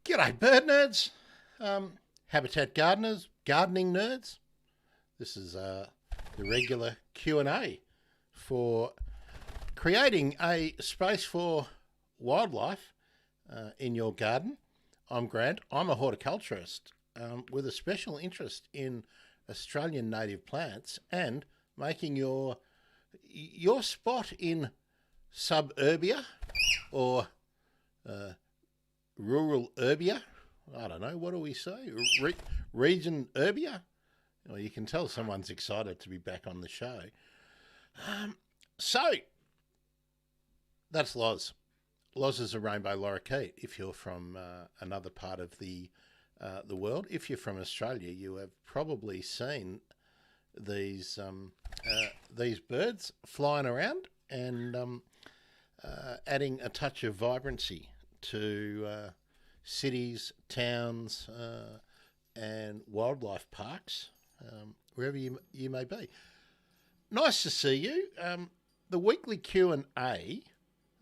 G'day, bird nerds, habitat gardeners, gardening nerds. This is the regular Q&A for creating a space for wildlife in your garden. I'm Grant. I'm a horticulturist with a special interest in Australian native plants and making your spot in suburbia or rural urbia. I don't know, what do we say? Region urbia? Well, you can tell someone's excited to be back on the show. So, that's Loz. Loz is a rainbow lorikeet. If you're from another part of the world, if you're from Australia, you have probably seen these birds flying around and adding a touch of vibrancy to cities, towns, and wildlife parks, wherever you may be. Nice to see you. The weekly Q&A,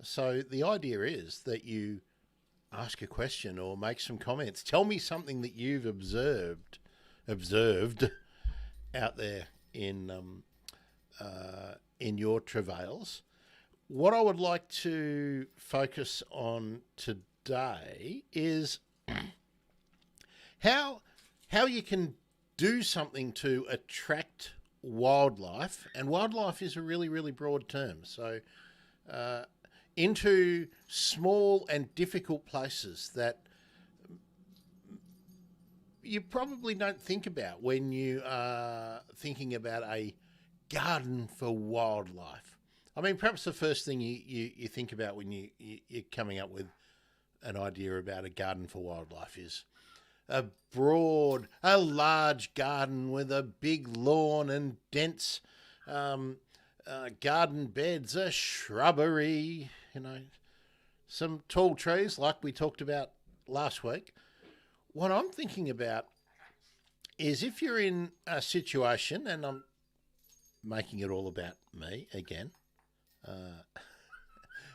so the idea is that you ask a question or make some comments. Tell me something that you've observed out there in your travails. What I would like to focus on today is how you can do something to attract wildlife, and wildlife is a really, really broad term. So into small and difficult places that you probably don't think about when you are thinking about a garden for wildlife. I mean, perhaps the first thing you think about when you're coming up with an idea about a garden for wildlife is a large garden with a big lawn and dense garden beds, a shrubbery, some tall trees like we talked about last week. What I'm thinking about is if you're in a situation, and I'm making it all about me again,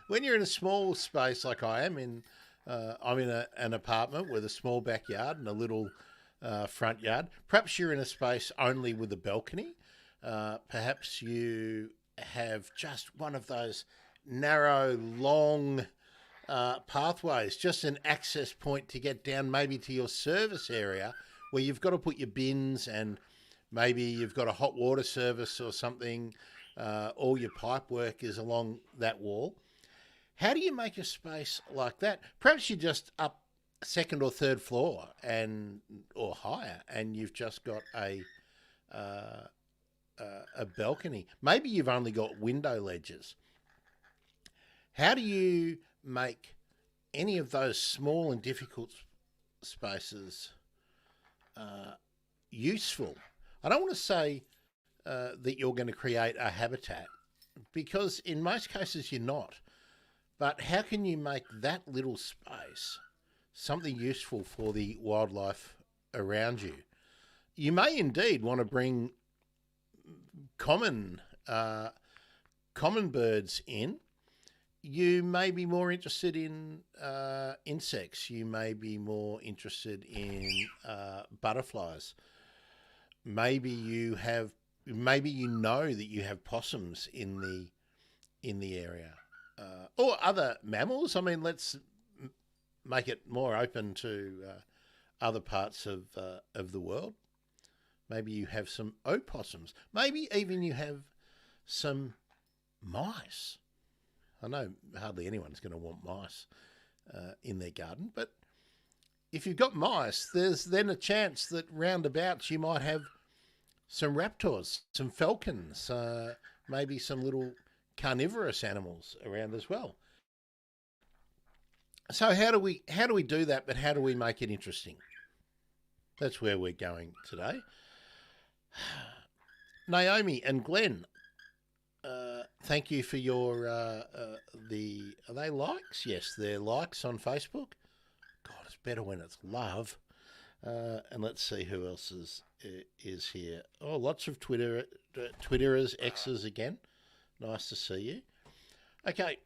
when you're in a small space like I am in, I'm in an apartment with a small backyard and a little front yard. Perhaps you're in a space only with a balcony. Perhaps you have just one of those narrow, long pathways, just an access point to get down maybe to your service area where you've got to put your bins, and maybe you've got a hot water service or something. All your pipe work is along that wall. How do you make a space like that? Perhaps you're just up second or third floor or higher, and you've just got a balcony. Maybe you've only got window ledges. How do you make any of those small and difficult spaces useful? I don't want to say that you're going to create a habitat, because in most cases you're not. But how can you make that little space something useful for the wildlife around you? You may indeed want to bring common birds in. You may be more interested in insects. You may be more interested in butterflies. Maybe you know that you have possums in the area, or other mammals. I mean, let's make it more open to other parts of the world. Maybe you have some opossums. Maybe even you have some mice. I know hardly anyone's going to want mice in their garden, but if you've got mice, there's then a chance that roundabouts you might have some raptors, some falcons, maybe some little carnivorous animals around as well. So how do we do that, but how do we make it interesting? That's where we're going today. Naomi and Glenn, thank you for your are they likes? Yes, they're likes on Facebook. God, it's better when it's love. And let's see who else is here. Oh, lots of Twitterers, X's again. Nice to see you. Okay,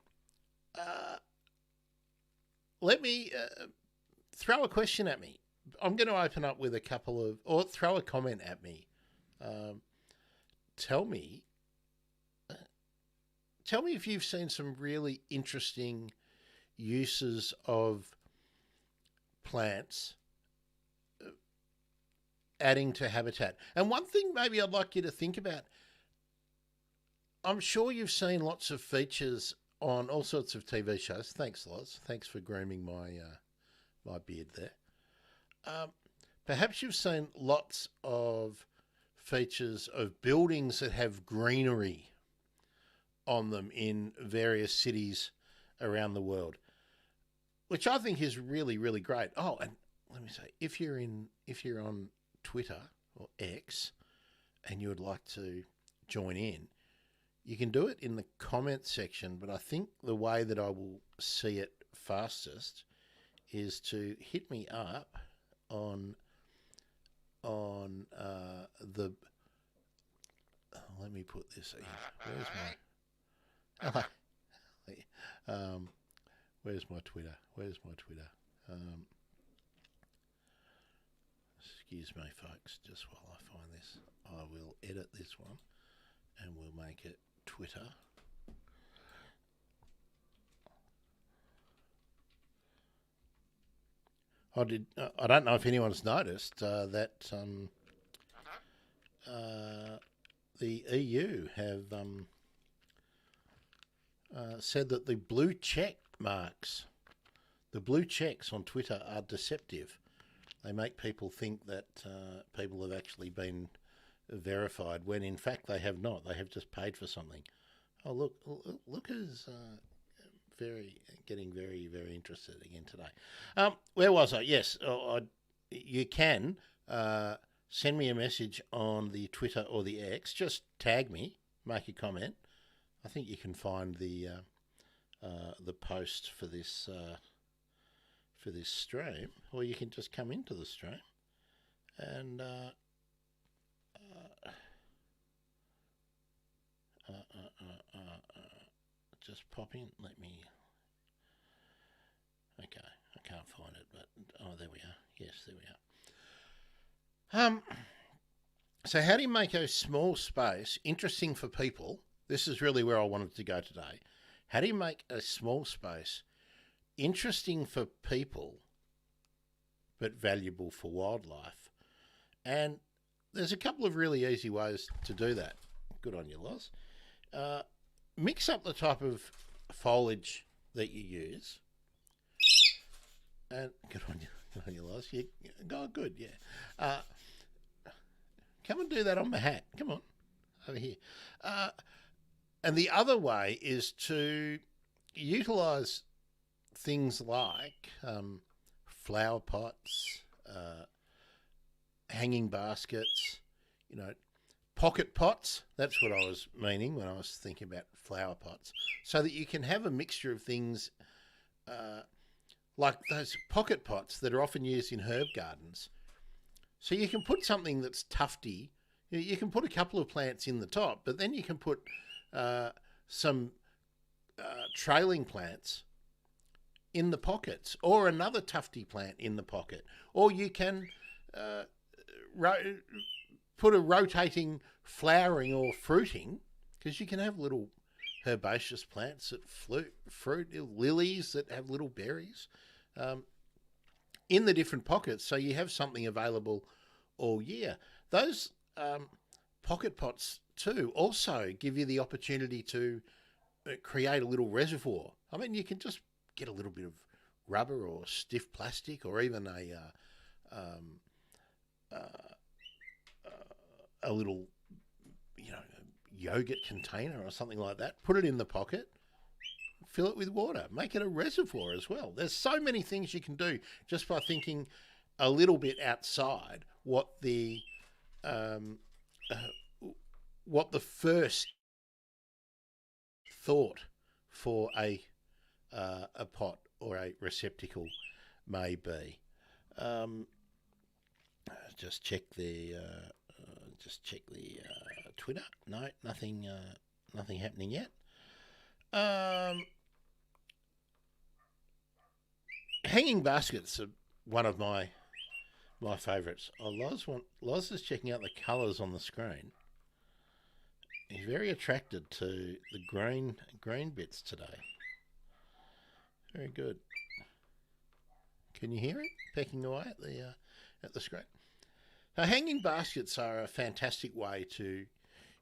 let me throw a question at me. I'm going to open up with a couple of, or throw a comment at me. Tell me if you've seen some really interesting uses of plants adding to habitat. And one thing maybe I'd like you to think about, I'm sure you've seen lots of features on all sorts of TV shows. Thanks, Loz. Thanks for grooming my beard there. Perhaps you've seen lots of features of buildings that have greenery on them in various cities around the world, which I think is really, really great. Oh, and let me say, if you're on Twitter or X and you would like to join in, you can do it in the comment section, but I think the way that I will see it fastest is to hit me up on the. Let me put this in. Where's my Twitter? Excuse me, folks. Just while I find this, I will edit this one, and we'll make it Twitter. I don't know if anyone's noticed that the EU have said that the blue check marks, the blue checks on Twitter are deceptive. They make people think that people have actually been verified when in fact they have not. They have just paid for something. Oh, look who's getting very, very interested again today. Where was I? Yes, you can send me a message on the Twitter or the X. Just tag me, make a comment. I think you can find the post for this stream, or you can just come into the stream and just pop in. Let me. Okay, I can't find it, but there we are. Yes, there we are. So how do you make a small space interesting for people? This is really where I wanted to go today. How do you make a small space interesting for people, but valuable for wildlife? And there's a couple of really easy ways to do that. Good on you, Loz. Mix up the type of foliage that you use. And good on you, Loz. Good, yeah. Come and do that on my hat. Come on, over here. And the other way is to utilise things like flower pots, hanging baskets, pocket pots. That's what I was meaning when I was thinking about flower pots. So that you can have a mixture of things like those pocket pots that are often used in herb gardens. So you can put something that's tufty. You can put a couple of plants in the top, but then you can put some trailing plants in the pockets, or another tufty plant in the pocket, or you can put a rotating flowering or fruiting, because you can have little herbaceous plants that fruit, lilies that have little berries in the different pockets, so you have something available all year. Those pocket pots too also give you the opportunity to create a little reservoir. I mean, you can just get a little bit of rubber or stiff plastic, or even a little, yogurt container or something like that. Put it in the pocket, fill it with water, make it a reservoir as well. There's so many things you can do just by thinking a little bit outside what the first thought for a pot or a receptacle may be. Just check the Twitter. No, nothing happening yet. Hanging baskets are one of my favourites. Oh, Loz is checking out the colours on the screen. He's very attracted to the green bits today. Very good. Can you hear it pecking away at the screen? Now, hanging baskets are a fantastic way to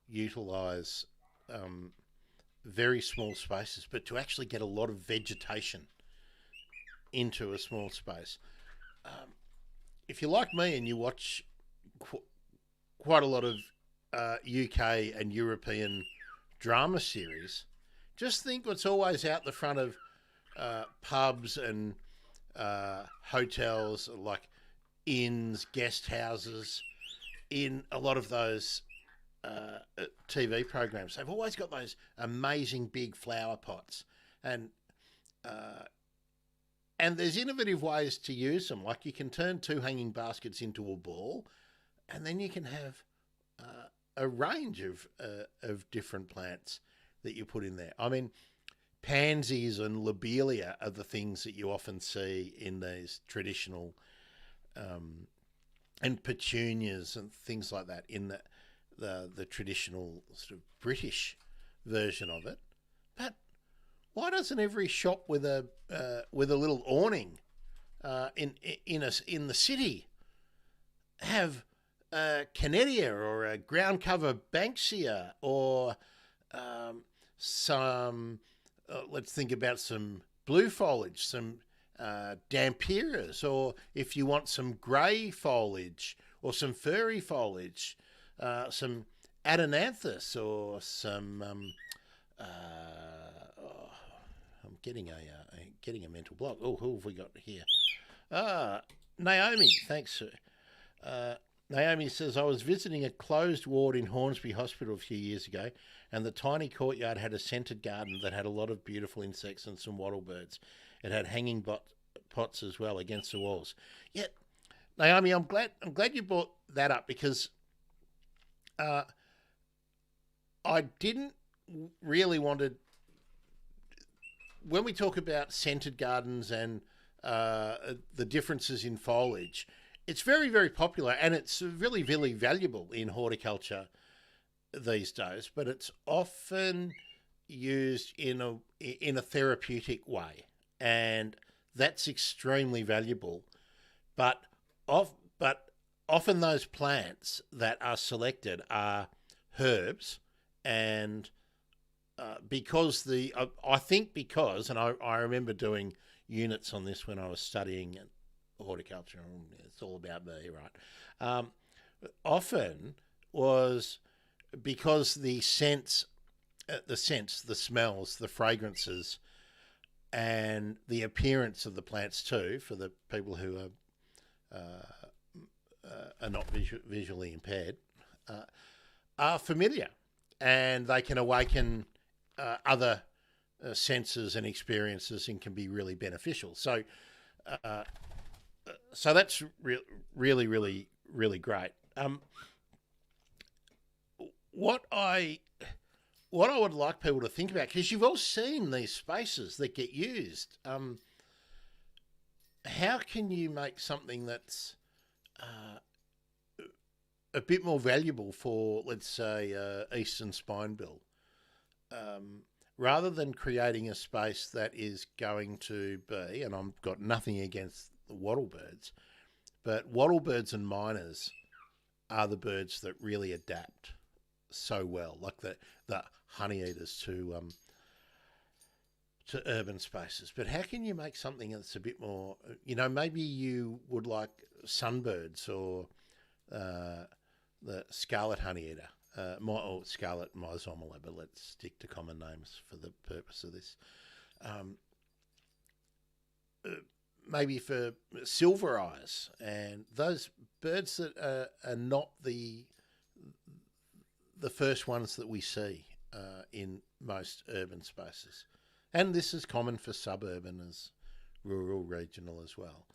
utilise very small spaces, but to actually get a lot of vegetation into a small space. If you're like me and you watch quite a lot of UK and European drama series, just think what's always out the front of pubs and hotels, like inns, guest houses, in a lot of those TV programs. They've always got those amazing big flower pots, and there's innovative ways to use them. Like you can turn two hanging baskets into a ball, and then you can have a range of different plants that you put in there. I mean, pansies and lobelia are the things that you often see in these traditional, and petunias and things like that in the traditional sort of British version of it. But why doesn't every shop with a little awning in the city have a Canedia or a ground cover Banksia or some let's think about some blue foliage, some Dampiras, or if you want some grey foliage or some furry foliage, some Adenanthus or some I'm getting a mental block. Oh, who have we got here? Naomi, thanks. Naomi says, I was visiting a closed ward in Hornsby Hospital a few years ago, and the tiny courtyard had a scented garden that had a lot of beautiful insects and some wattlebirds. It had hanging pots as well against the walls. Yeah, Naomi, I'm glad you brought that up, because I didn't really want to. When we talk about scented gardens and the differences in foliage, it's very, very popular, and it's really, really valuable in horticulture these days. But it's often used in a therapeutic way, and that's extremely valuable. But often those plants that are selected are herbs, and because I remember doing units on this when I was studying horticulture, and it's all about me, right? Often was because the scents, the smells, the fragrances, and the appearance of the plants too, for the people who are not visually impaired, are familiar, and they can awaken other senses and experiences, and can be really beneficial. So that's really, really, really great. What I would like people to think about, because you've all seen these spaces that get used, how can you make something that's a bit more valuable for, let's say, eastern spinebill, rather than creating a space that is going to be, and I've got nothing against the wattlebirds, but wattlebirds and miners are the birds that really adapt so well, like the honey eaters to urban spaces. But how can you make something that's a bit more, maybe you would like sunbirds or the scarlet honeyeater, or scarlet myzomela, but let's stick to common names for the purpose of this. Maybe for silver eyes and those birds that are not the first ones that we see in most urban spaces. And this is common for suburban as rural, regional as well.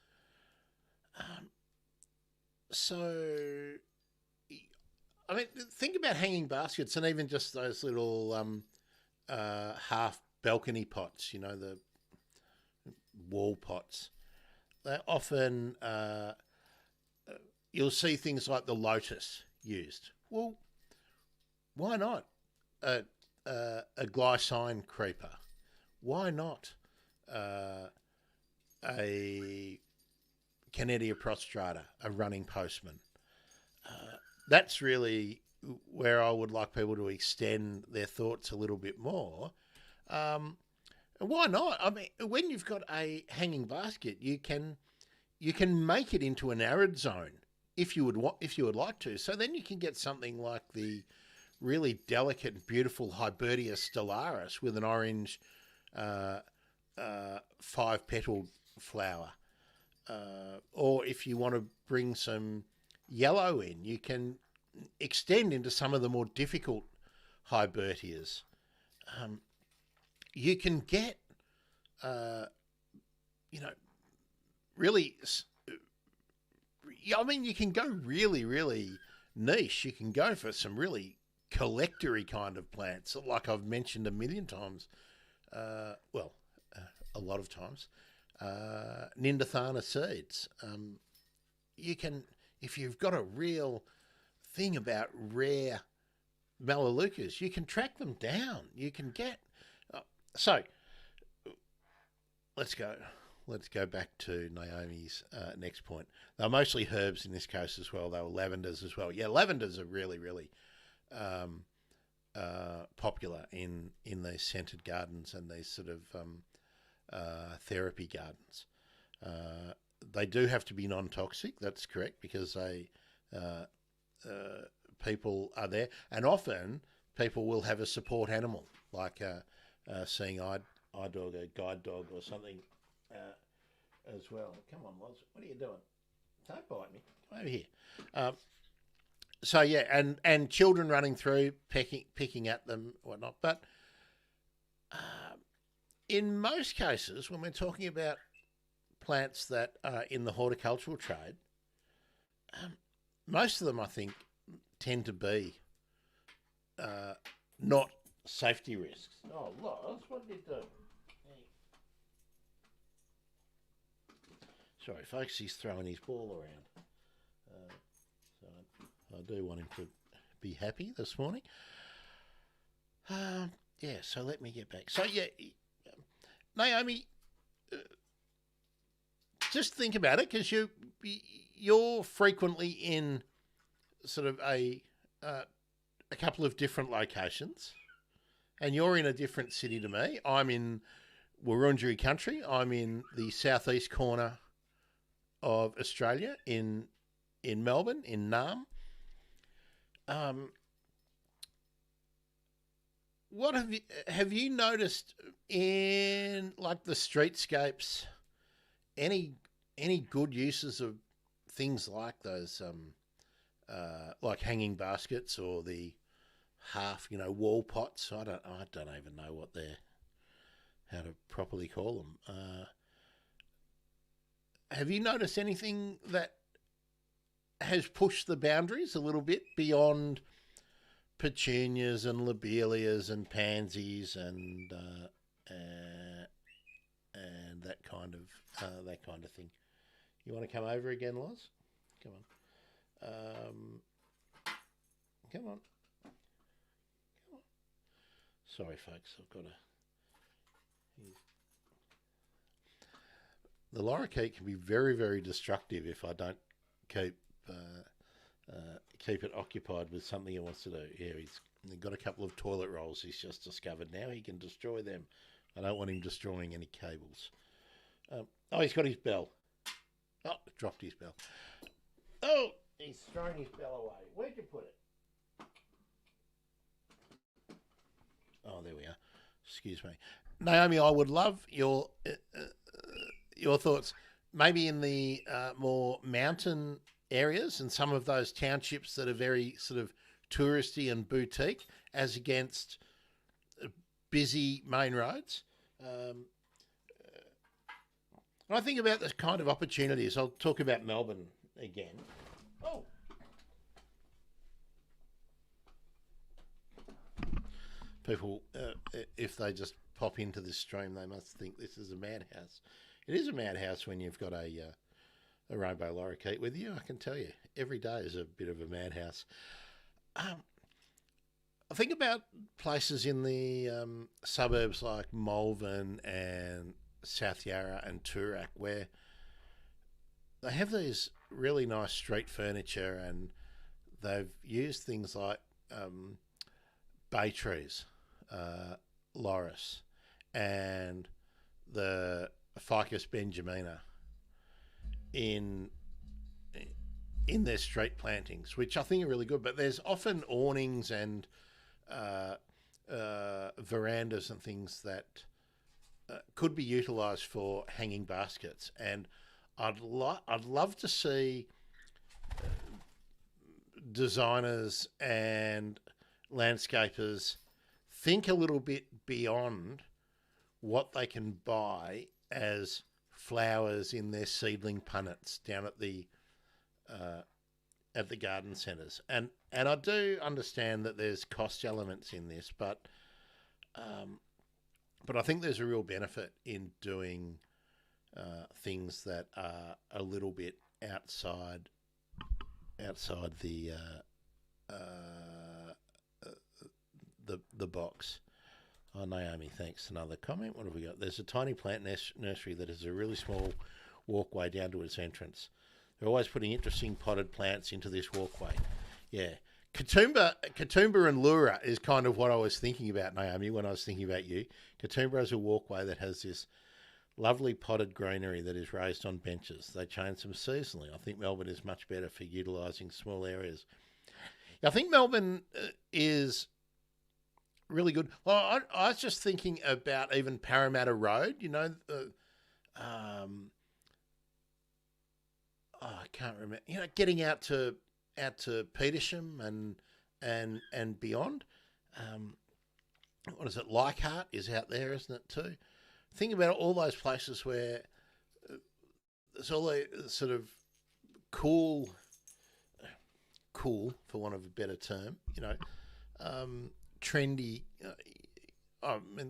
So, I mean, think about hanging baskets, and even just those little half balcony pots, the wall pots. they often you'll see things like the lotus used. Well, why not a glycine creeper? Why not a Canetia prostrata, a running postman? That's really where I would like people to extend their thoughts a little bit more. Why not? I mean, when you've got a hanging basket, you can make it into an arid zone if you would like to. So then you can get something like the really delicate and beautiful Hybertia stellaris with an orange 5-petaled flower. Or if you want to bring some yellow in, you can extend into some of the more difficult Hybertias. You can get, really, I mean, you can go really, really niche. You can go for some really collectory kind of plants, like I've mentioned a million times. A lot of times. Nindathana seeds. You can, if you've got a real thing about rare Melaleucas, you can track them down. You can get. So let's go back to Naomi's next point. They're mostly herbs in this case as well. They were lavenders as well. Yeah, lavenders are really, really popular in these scented gardens and these sort of therapy gardens. They do have to be non-toxic. That's correct, because they people are there, and often people will have a support animal like seeing eye dog, a guide dog, or something as well. Come on, Loz, what are you doing? Don't bite me. Come over here. So yeah, and children running through, picking at them, whatnot. But in most cases, when we're talking about plants that are in the horticultural trade, most of them, I think, tend to be not safety risks. Oh, Loz, what did you do? Sorry, folks, he's throwing his ball around. So I do want him to be happy this morning. Yeah, so let me get back. So, yeah, Naomi, just think about it, because you're frequently in sort of a couple of different locations, and you're in a different city to me. I'm in Wurundjeri country. I'm in the southeast corner of Australia, in Melbourne, in Naarm. What have you noticed in, like, the streetscapes? Any good uses of things like those, like hanging baskets or the half, wall pots? I don't even know how to properly call them. Have you noticed anything that has pushed the boundaries a little bit beyond petunias and lobelias and pansies and that kind of thing? You want to come over again, Loz? Come on. Come on. Sorry, folks. I've got to. The lorikeet can be very, very destructive if I don't keep it occupied with something he wants to do. Yeah, he's got a couple of toilet rolls he's just discovered now. He can destroy them. I don't want him destroying any cables. He's got his bell. Oh, dropped his bell. Oh, he's thrown his bell away. Where'd you put it? Oh, there we are. Excuse me. Naomi, I would love your thoughts, maybe in the more mountain areas and some of those townships that are very sort of touristy and boutique, as against busy main roads. When I think about this kind of opportunities, I'll talk about Melbourne again. Oh. People, if they just pop into this stream, they must think this is a madhouse. It is a madhouse when you've got a rainbow lorikeet with you. I can tell you, every day is a bit of a madhouse. Um, I think about places in the suburbs like Malvern and South Yarra and Toorak where they have these really nice street furniture and they've used things like bay trees, loris, and the Ficus benjamina in their street plantings, which I think are really good. But there's often awnings and uh, verandas and things that could be utilised for hanging baskets. And I'd love to see designers and landscapers think a little bit beyond what they can buy as flowers in their seedling punnets down at the garden centres. And I do understand that there's cost elements in this, but I think there's a real benefit in doing things that are a little bit outside the box. Oh, Naomi, thanks. Another comment. What have we got? There's a tiny plant nursery that has a really small walkway down to its entrance. They're always putting interesting potted plants into this walkway. Yeah. Katoomba and Lura is kind of what I was thinking about, Naomi, when I was thinking about you. Katoomba has a walkway that has this lovely potted greenery that is raised on benches. They change them seasonally. I think Melbourne is much better for utilising small areas. I think Melbourne is really good. Well, I was just thinking about even Parramatta Road, I can't remember, getting out to Petersham and beyond. What is it? Leichhardt is out there, isn't it too? Think about all those places where there's all the sort of cool, for want of a better term, trendy.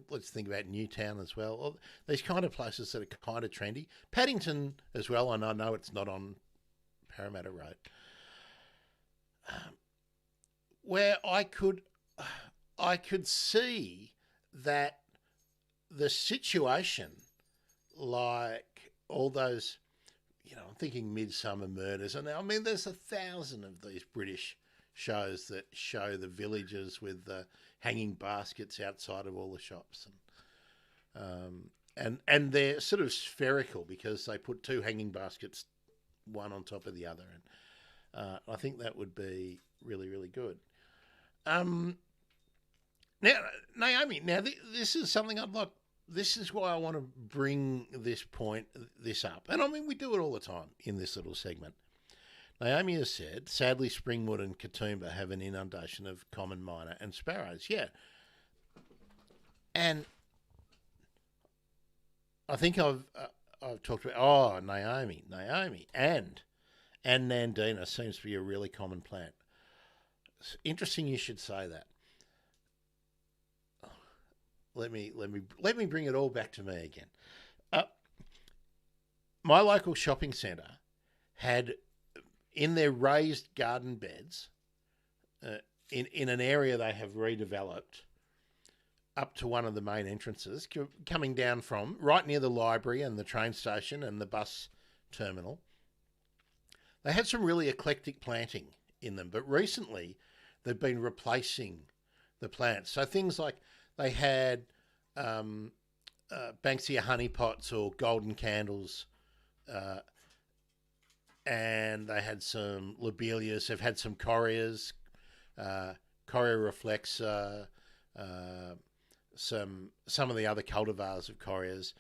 Let's think about Newtown as well. These kind of places that are kind of trendy. Paddington as well, and I know it's not on Parramatta Road, where I could see that the situation, like all those, I'm thinking Midsummer Murders, and I mean, there's 1,000 of these British shows that show the villages with the hanging baskets outside of all the shops, and they're sort of spherical because they put two hanging baskets one on top of the other, and I think that would be really, really good. Now, Naomi, this is something I'd like. This is why I want to bring this up, and I mean we do it all the time in this little segment. Naomi has said, sadly, Springwood and Katoomba have an inundation of common myna and sparrows. Yeah. And I think I've talked about, Naomi, and Nandina seems to be a really common plant. It's interesting you should say that. Let me bring it all back to me again. My local shopping centre had, in their raised garden beds, in an area they have redeveloped up to one of the main entrances, coming down from right near the library and the train station and the bus terminal, they had some really eclectic planting in them. But recently, they've been replacing the plants. So things like they had Banksia honeypots or golden candles, and they had some lobelias. They've had some correas, Correa reflexa, some of the other cultivars of correas,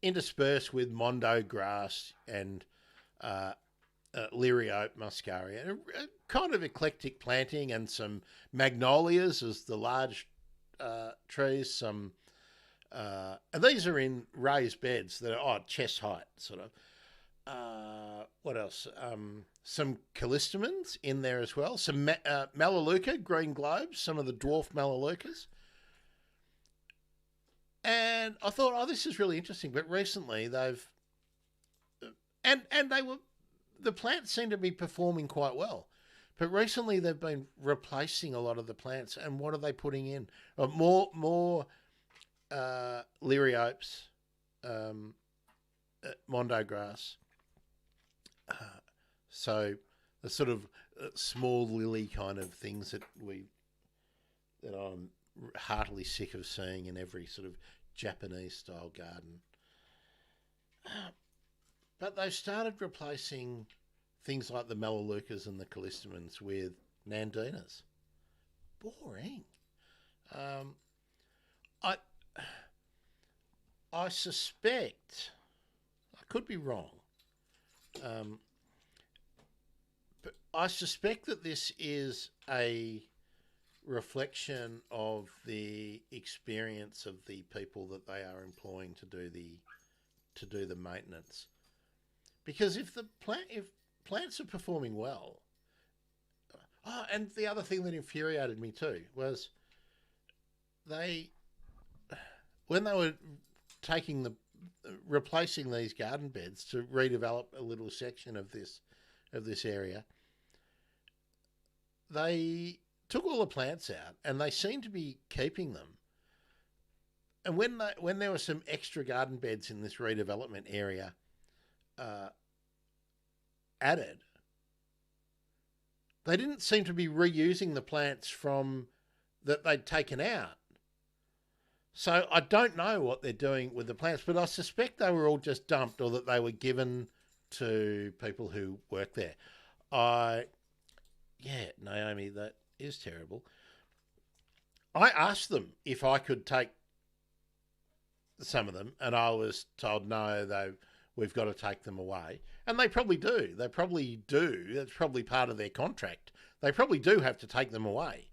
interspersed with mondo grass and Liriope muscaria. A kind of eclectic planting, and some magnolias as the large trees. Some and these are in raised beds that are chest height, sort of. What else? Some callistemons in there as well. Some melaleuca, green globes, some of the dwarf melaleucas. And I thought, oh, this is really interesting. But recently they've and they were the plants seem to be performing quite well. But recently they've been replacing a lot of the plants, and what are they putting in? More Liriopes, um, Mondo grass. So the sort of small lily kind of things that I'm heartily sick of seeing in every sort of Japanese style garden. But they've started replacing things like the Melaleucas and the Callistemons with Nandinas. Boring. Um, I I suspect, I could be wrong, but I suspect that this is a reflection of the experience of the people that they are employing to do the maintenance. Because if plants are performing well, oh, and the other thing that infuriated me too was they when they were taking the replacing these garden beds to redevelop a little section of this area, they took all the plants out and they seemed to be keeping them. And when there were some extra garden beds in this redevelopment area added, they didn't seem to be reusing the plants from that they'd taken out. So I don't know what they're doing with the plants, but I suspect they were all just dumped or that they were given to people who work there. Naomi, that is terrible. I asked them if I could take some of them, and I was told no, we've got to take them away. And they probably do. They probably do. That's probably part of their contract. They probably do have to take them away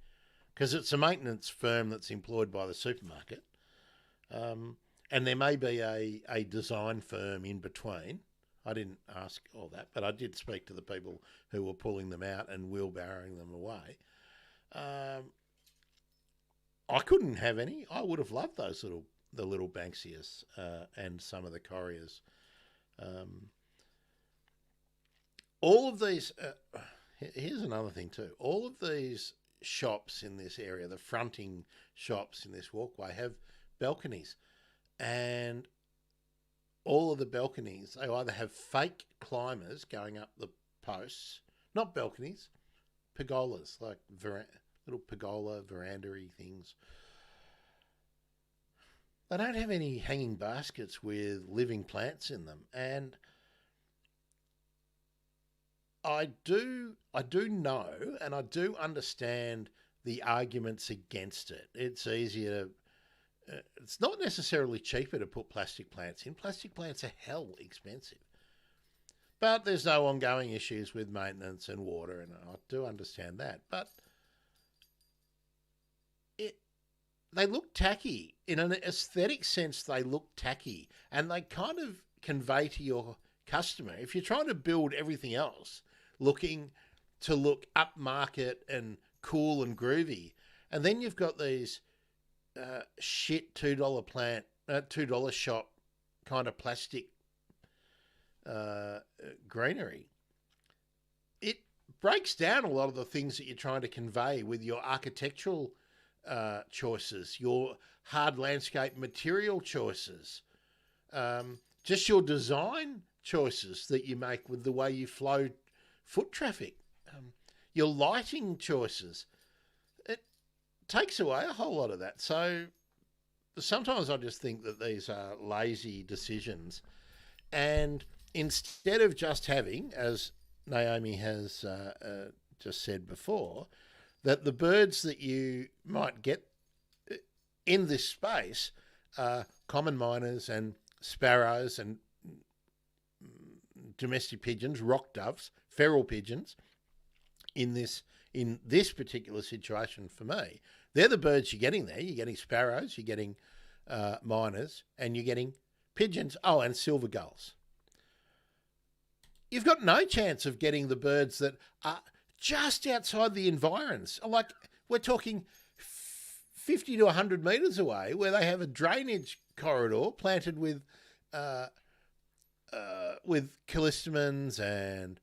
because it's a maintenance firm that's employed by the supermarket. And there may be a design firm in between. I didn't ask all that, but I did speak to the people who were pulling them out and wheelbarrowing them away. I couldn't have any. I would have loved the little Banksias and some of the Corias. All of these. Here's another thing too. All of these shops in this area, the fronting shops in this walkway, have balconies, and all of the balconies, they either have fake climbers going up the posts, not balconies, pergolas, like little pergola veranda-y things. They don't have any hanging baskets with living plants in them, and I do know and I do understand the arguments against it. It's easier to it's not necessarily cheaper to put plastic plants in. Plastic plants are hell expensive. But there's no ongoing issues with maintenance and water, and I do understand that. But they look tacky. In an aesthetic sense, they look tacky. And they kind of convey to your customer, if you're trying to build everything else, looking to look upmarket and cool and groovy, and then you've got these shit $2 plant, $2 shop kind of plastic greenery. It breaks down a lot of the things that you're trying to convey with your architectural choices, your hard landscape material choices, just your design choices that you make with the way you flow foot traffic, your lighting choices. Takes away a whole lot of that. So sometimes I just think that these are lazy decisions, and instead of just having, as Naomi has just said before, that the birds that you might get in this space are common miners and sparrows and domestic pigeons, rock doves, feral pigeons. In this particular situation for me, they're the birds you're getting there. You're getting sparrows, you're getting miners, and you're getting pigeons. Oh, and silver gulls. You've got no chance of getting the birds that are just outside the environs. Like, we're talking 50 to 100 metres away where they have a drainage corridor planted with callistemons and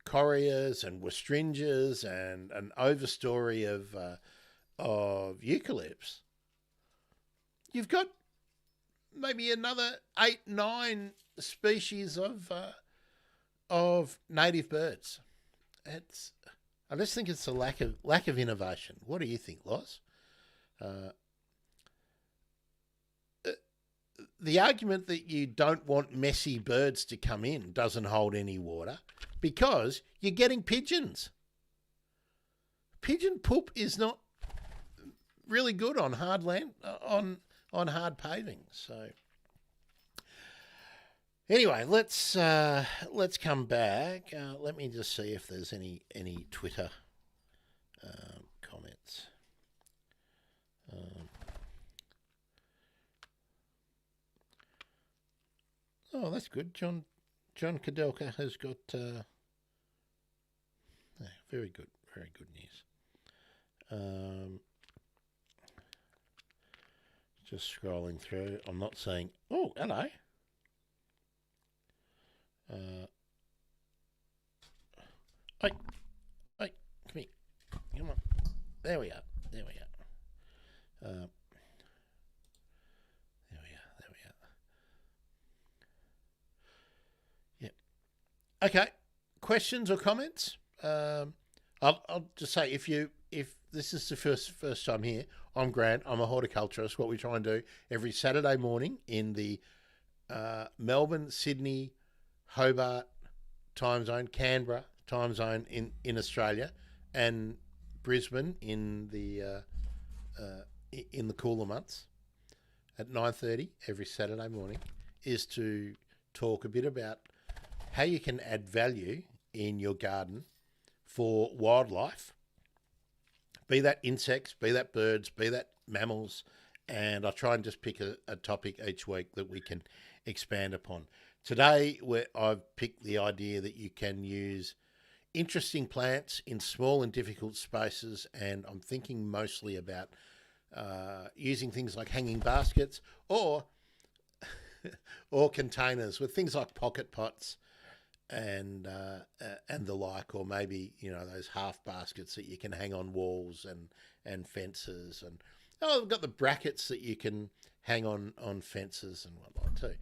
correas and westringas and an overstory of eucalypts. You've got maybe another 8, 9 species of native birds. I just think it's a lack of innovation. What do you think, Loz? The argument that you don't want messy birds to come in doesn't hold any water because you're getting pigeons. Pigeon poop is not really good on hard land, on hard paving. So anyway, let's come back. Let me just see if there's any Twitter comments. Oh, that's good. John Kadelka has got very good news. Just scrolling through. I'm not saying, oh, hello. Hey, come here. Come on. There we are. Yeah. Okay. Questions or comments? I'll just say if this is the first time here, I'm Grant. I'm a horticulturist. What we try and do every Saturday morning in the Melbourne, Sydney, Hobart time zone, Canberra time zone in Australia, and Brisbane in the cooler months at 9:30 every Saturday morning, is to talk a bit about how you can add value in your garden for wildlife, be that insects, be that birds, be that mammals, and I try and just pick a topic each week that we can expand upon. Today, I've picked the idea that you can use interesting plants in small and difficult spaces, and I'm thinking mostly about using things like hanging baskets or containers with things like pocket pots and the like, or maybe those half baskets that you can hang on walls and fences, and we've got the brackets that you can hang on fences and whatnot too.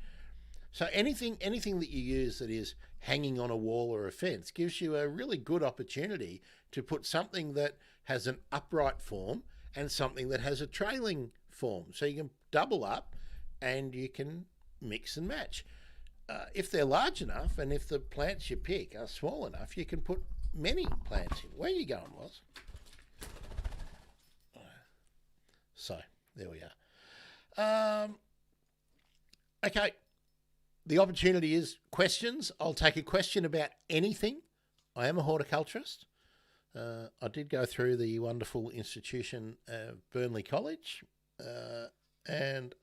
So anything that you use that is hanging on a wall or a fence gives you a really good opportunity to put something that has an upright form and something that has a trailing form. So you can double up and you can mix and match. If they're large enough and if the plants you pick are small enough, you can put many plants in. Where are you going, Loz? So there we are. Okay. The opportunity is questions. I'll take a question about anything. I am a horticulturist. I did go through the wonderful institution of Burnley College and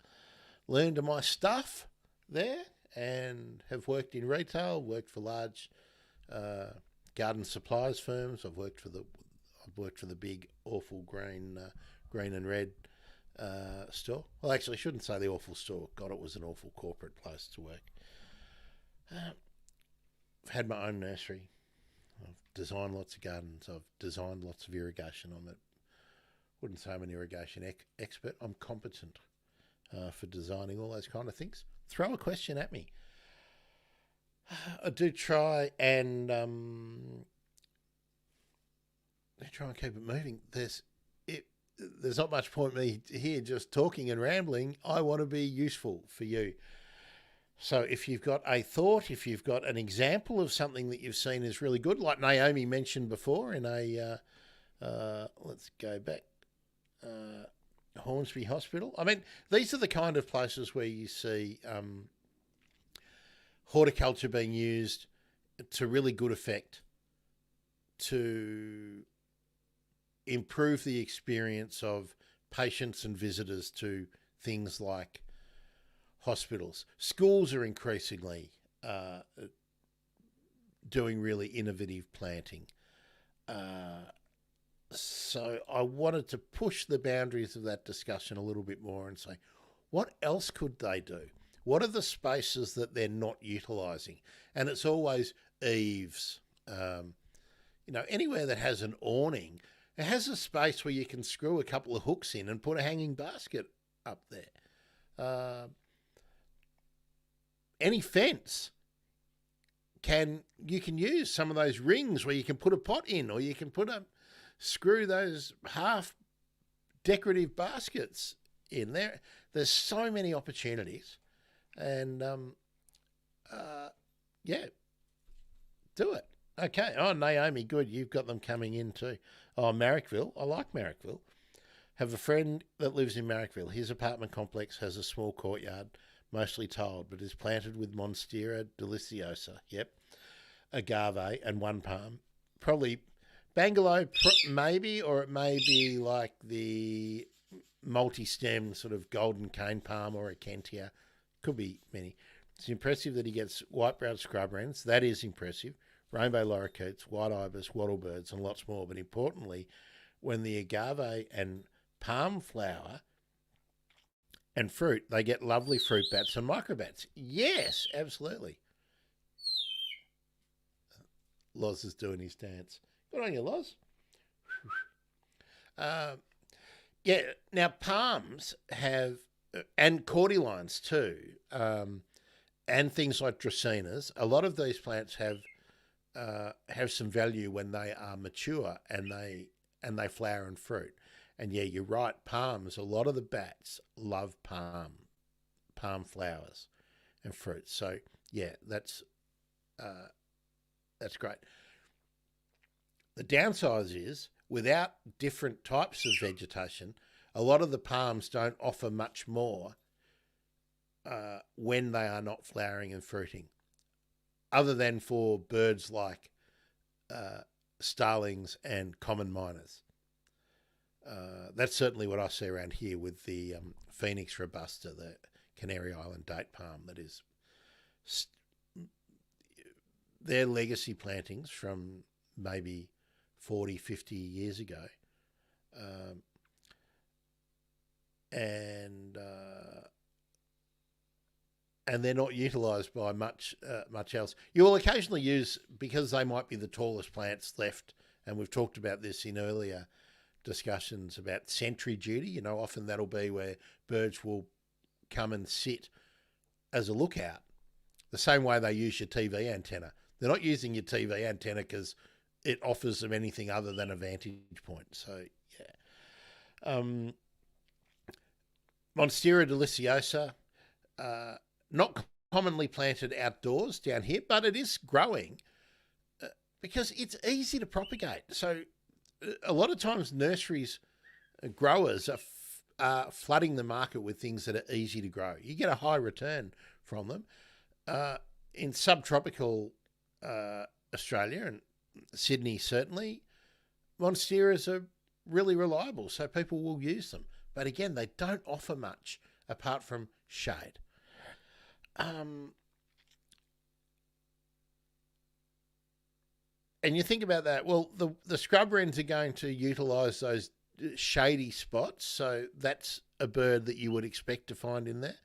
learned my stuff there, and have worked in retail, worked for large garden supplies firms. I've worked for the big awful green and red store. Well, actually, I shouldn't say the awful store. God, it was an awful corporate place to work. I've had my own nursery. I've designed lots of gardens. I've designed lots of irrigation. Wouldn't say I'm an irrigation expert. I'm competent for designing all those kind of things. Throw a question at me. I do try and keep it moving. There's not much point me here just talking and rambling. I want to be useful for you. So if you've got a thought, if you've got an example of something that you've seen is really good, like Naomi mentioned before in let's go back, Hornsby Hospital. I mean, these are the kind of places where you see horticulture being used to really good effect to improve the experience of patients and visitors to things like hospitals. Schools are increasingly doing really innovative planting. So I wanted to push the boundaries of that discussion a little bit more and say, what else could they do? What are the spaces that they're not utilising? And it's always eaves. Anywhere that has an awning, it has a space where you can screw a couple of hooks in and put a hanging basket up there. Any fence you can use some of those rings where you can put a pot in, or you can screw those half decorative baskets in there. There's so many opportunities, and do it. Okay. Oh, Naomi, good. You've got them coming in too. Oh, Marrickville. I like Marrickville. Have a friend that lives in Marrickville. His apartment complex has a small courtyard, mostly tiled, but is planted with Monstera deliciosa. Yep. Agave and one palm. Probably Bangalow, maybe, or it may be like the multi-stem sort of golden cane palm or a Kentia. Could be many. It's impressive that he gets white-browed scrub wrens. That is impressive. Rainbow lorikeets, white ibis, wattlebirds, and lots more. But importantly, when the agave and palm flower and fruit, they get lovely fruit bats and microbats. Yes, absolutely. Loz is doing his dance. Good on you, Loz. Now palms have, and cordylines too, and things like dracaenas. A lot of these plants have some value when they are mature and they flower and fruit. And yeah, you're right. Palms. A lot of the bats love palm flowers and fruit. So yeah, that's great. The downside is, without different types of vegetation, a lot of the palms don't offer much more when they are not flowering and fruiting, other than for birds like starlings and common miners. That's certainly what I see around here with the Phoenix robusta, the Canary Island date palm. That is, their legacy plantings from maybe 40, 50 years ago. And they're not utilised by much else. You will occasionally use, because they might be the tallest plants left, and we've talked about this in earlier discussions about sentry duty. Often that'll be where birds will come and sit as a lookout, the same way they use your TV antenna. They're not using your TV antenna because it offers them anything other than a vantage point. So, yeah. Monstera deliciosa, not commonly planted outdoors down here, but it is growing because it's easy to propagate. So a lot of times nurseries, growers are flooding the market with things that are easy to grow. You get a high return from them. In subtropical Australia and Sydney, certainly, Monsteras are really reliable, so people will use them. But again, they don't offer much apart from shade. And you think about that, well, the scrub wrens are going to utilise those shady spots, so that's a bird that you would expect to find in there.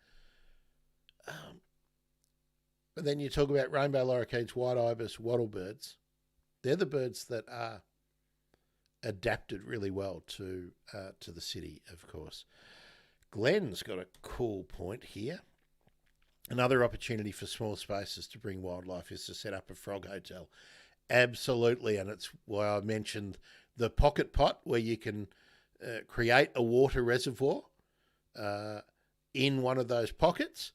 But then you talk about rainbow lorikeets, white ibis, wattlebirds. They're the birds that are adapted really well to the city, of course. Glenn's got a cool point here. Another opportunity for small spaces to bring wildlife is to set up a frog hotel. Absolutely, and it's why I mentioned the pocket pot, where you can create a water reservoir in one of those pockets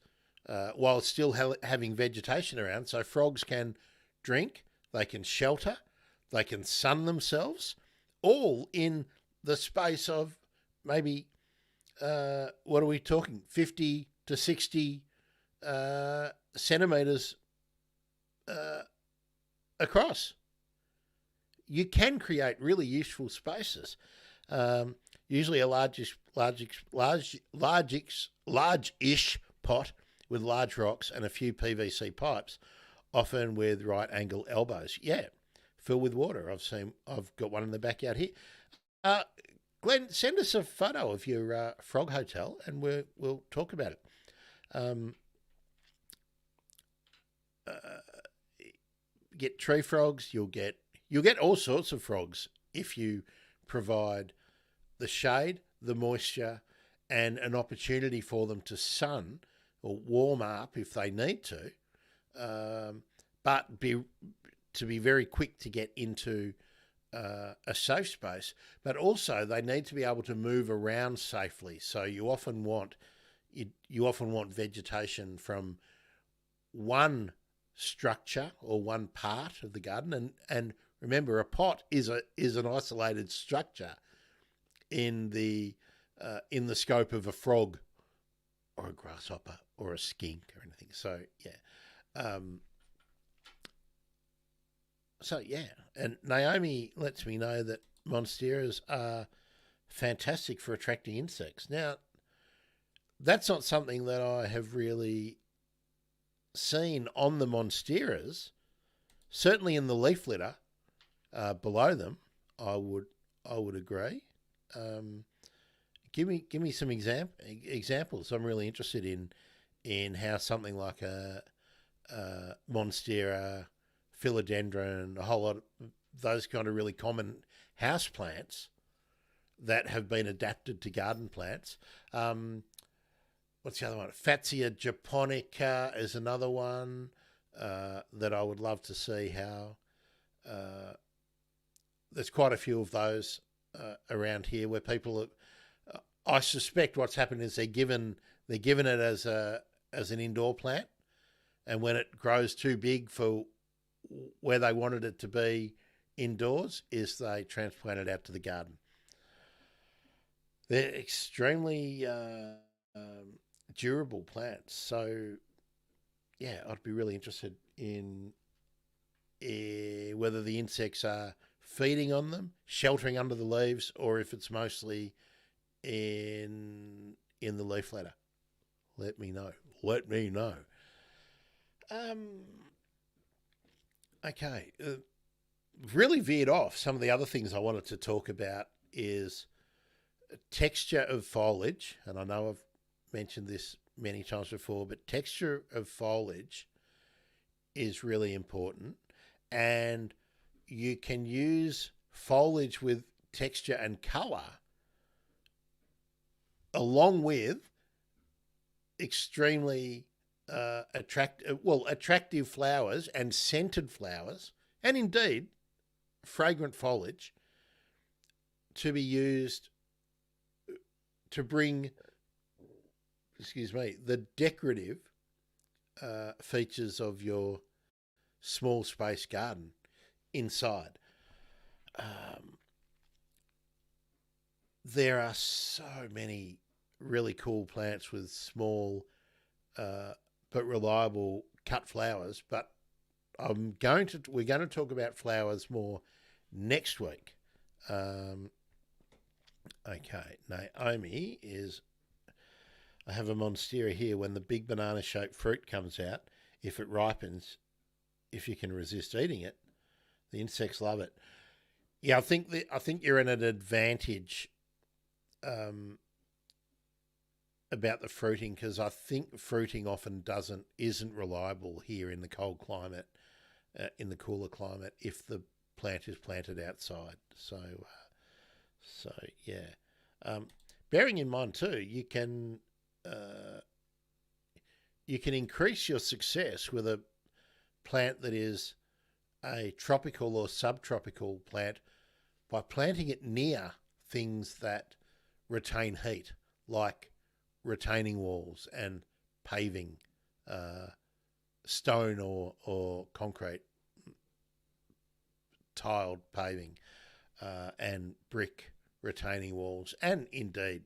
while still having vegetation around, so frogs can drink, they can shelter, they can sun themselves, all in the space of maybe, what are we talking, 50 to 60 centimetres across. You can create really useful spaces. Usually a large-ish pot with large rocks and a few PVC pipes, often with right angle elbows. Yeah, filled with water. I've got one in the backyard here. Uh, Glenn, send us a photo of your frog hotel, and we'll talk about it. Um, uh, get tree frogs. You'll get all sorts of frogs if you provide the shade, the moisture, and an opportunity for them to sun or warm up if they need to, but to be very quick to get into a safe space. But also they need to be able to move around safely. So you often want vegetation from one structure or one part of the garden, and remember, a pot is an isolated structure in the scope of a frog or a grasshopper or a skink or anything. So yeah, yeah, and Naomi lets me know that monsteras are fantastic for attracting insects. Now, that's not something that I have really seen on the monsteras. Certainly in the leaf litter below them, I would agree. Um, give me some examples. I'm really interested in how something like a monstera, philodendron, a whole lot of those kind of really common house plants that have been adapted to garden plants. What's the other one? Fatsia japonica is another one that I would love to see how. There's quite a few of those around here where people I suspect what's happened is they're given it as an indoor plant, and when it grows too big for where they wanted it to be indoors, is they transplant it out to the garden. They're extremely durable plants, so yeah, I'd be really interested in whether the insects are feeding on them, sheltering under the leaves, or if it's mostly in the leaf litter. Let me know. Let me know. Um, okay. Really veered off. Some of the other things I wanted to talk about is texture of foliage, and I know I've mentioned this many times before, but texture of foliage is really important, and you can use foliage with texture and colour along with extremely attractive flowers and scented flowers, and indeed fragrant foliage, to be used to bring, the decorative features of your small space garden inside. There are so many really cool plants with small but reliable cut flowers, but we're going to talk about flowers more next week. Okay, Naomi is. I have a monstera here. When the big banana-shaped fruit comes out, if it ripens, if you can resist eating it, the insects love it. Yeah, I think you're at an advantage about the fruiting, because I think fruiting often isn't reliable here in the cold climate, in the cooler climate, if the plant is planted outside. So yeah. Bearing in mind too, you can increase your success with a plant that is a tropical or subtropical plant by planting it near things that retain heat, like retaining walls and paving, stone or concrete, tiled paving, and brick retaining walls, and indeed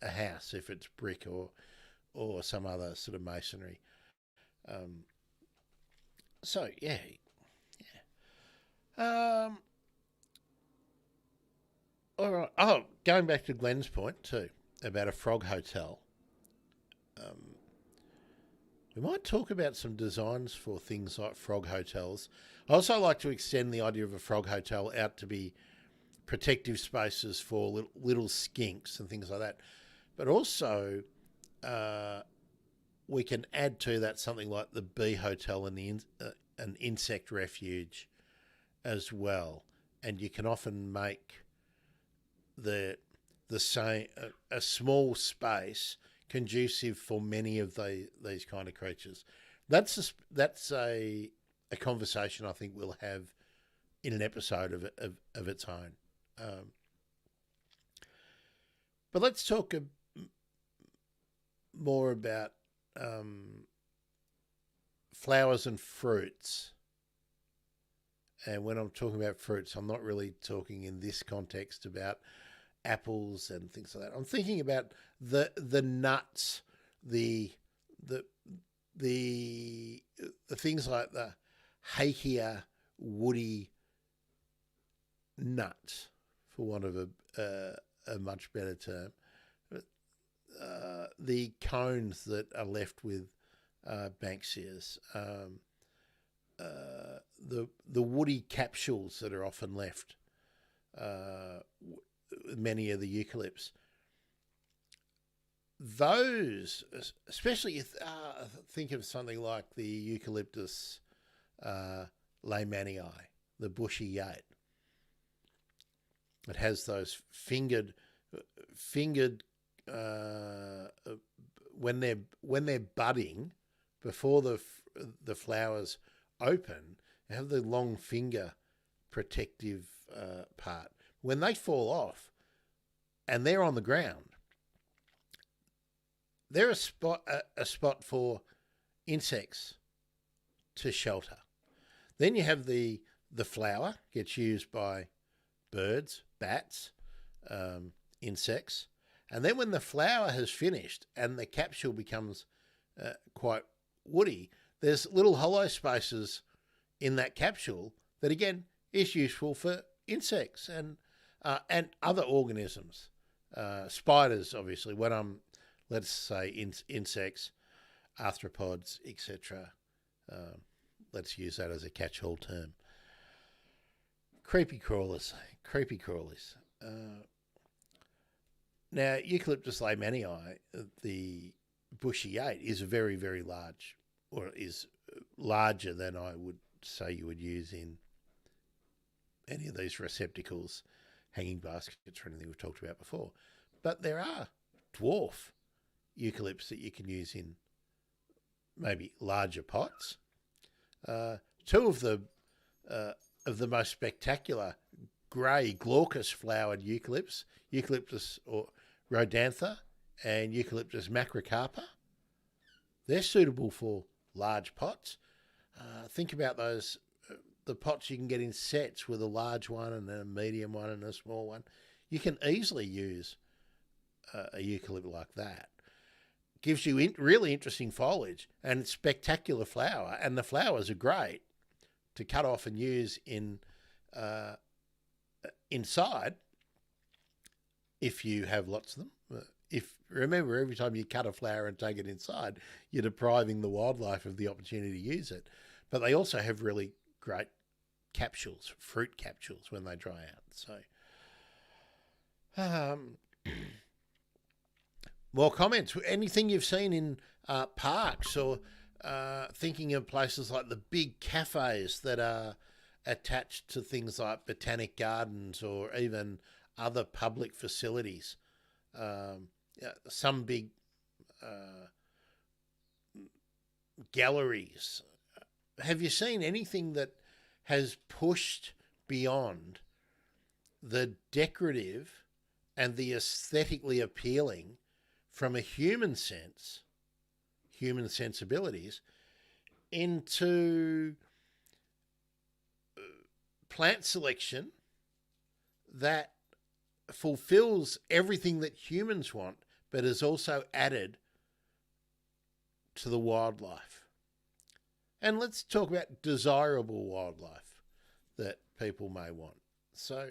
a house if it's brick or some other sort of masonry. So yeah. All right. Oh, going back to Glenn's point too about a frog hotel. We might talk about some designs for things like frog hotels. I also like to extend the idea of a frog hotel out to be protective spaces for little skinks and things like that. But also, we can add to that something like the bee hotel and an insect refuge as well. And you can often make the same a small space conducive for many of these kind of creatures. That's a conversation I think we'll have in an episode of its own. But let's talk more about flowers and fruits. And when I'm talking about fruits, I'm not really talking in this context about apples and things like that. I'm thinking about the nuts, the things like the hakia woody nuts, for want of a much better term. The cones that are left with Banksias, the woody capsules that are often left, many of the eucalypts. Those, especially if think of something like the Eucalyptus leymanii, the bushy yate. It has those fingered when they're budding, before the flowers open, they have the long finger protective part. When they fall off and they're on the ground, they're a spot for insects to shelter. Then you have the flower gets used by birds, bats, insects. And then when the flower has finished and the capsule becomes quite woody, there's little hollow spaces in that capsule that, again, is useful for insects and other organisms. Spiders, obviously, let's say insects, arthropods, etc. Let's use that as a catch-all term. Creepy crawlers. Now, Eucalyptus leymanii, the bushy yate, is very, very large, or is larger than I would say you would use in any of these receptacles, hanging baskets, or anything we've talked about before. But there are dwarf eucalypts that you can use in maybe larger pots. Two of the most spectacular grey glaucous flowered eucalypts, Eucalyptus or rhodantha and Eucalyptus macrocarpa, they're suitable for large pots. Think about those, the pots you can get in sets with a large one and a medium one and a small one. You can easily use a eucalypt like that. Gives you really interesting foliage and spectacular flower, and the flowers are great to cut off and use inside if you have lots of them. Remember, every time you cut a flower and take it inside, you're depriving the wildlife of the opportunity to use it. But they also have really great capsules, fruit capsules, when they dry out. So, more comments. Anything you've seen in parks, or thinking of places like the big cafes that are attached to things like botanic gardens or even other public facilities. Some big galleries. Have you seen anything that has pushed beyond the decorative and the aesthetically appealing from a human sense, human sensibilities, into plant selection that fulfills everything that humans want, but is also added to the wildlife? And let's talk about desirable wildlife that people may want. So